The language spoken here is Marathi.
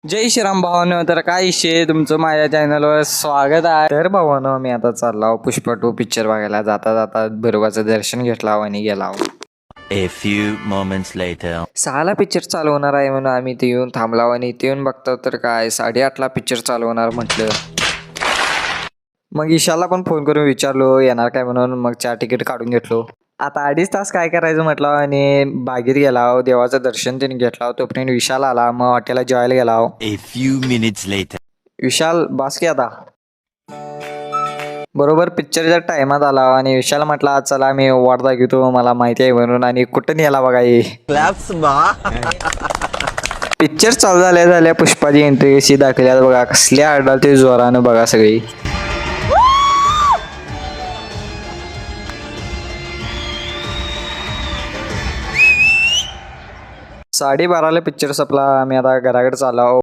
जय श्रीराम भावानो. तर काय विषय तुमचं माझ्या चॅनलवर स्वागत आहे. तर भावानो मी आता चाललो पुष्पा 2 पिक्चर बघायला. जाता जाता भैरवाचं दर्शन घेतला आणि गेला. A few moments later. 6ला पिक्चर चालू होणार आहे म्हणून आम्ही इथे येऊन थांबलाव आणि इथे येऊन बघतो तर काय 8:30ला पिक्चर चालू होणार म्हटलं. मग ईशाला पण फोन करून विचारलो येणार काय म्हणून. मग 4 तिकीट काढून घेतलो. आता 2.5 तास काय करायचं म्हटलं आणि बागेत गेला. देवाचं दर्शन त्यांनी घेतला. तोपर्यंत विशाल आला. मग हॉटेलला जेवायला गेला. A few minutes later. विशाल बास की आता. बरोबर पिक्चरच्या टायमात आला आणि विशाल म्हटला चला मी वाट दाखवतो मला माहिती आहे म्हणून. आणि कुठं नेला बघा हे. पिक्चर चालू झाल्या पुष्पाची एंट्री कशी दाखवल्यात बघा. कसल्या आडल ते जोरानं बघा सगळी. 12:30ला पिक्चर संपला. आम्ही आता घराकडे चाललो.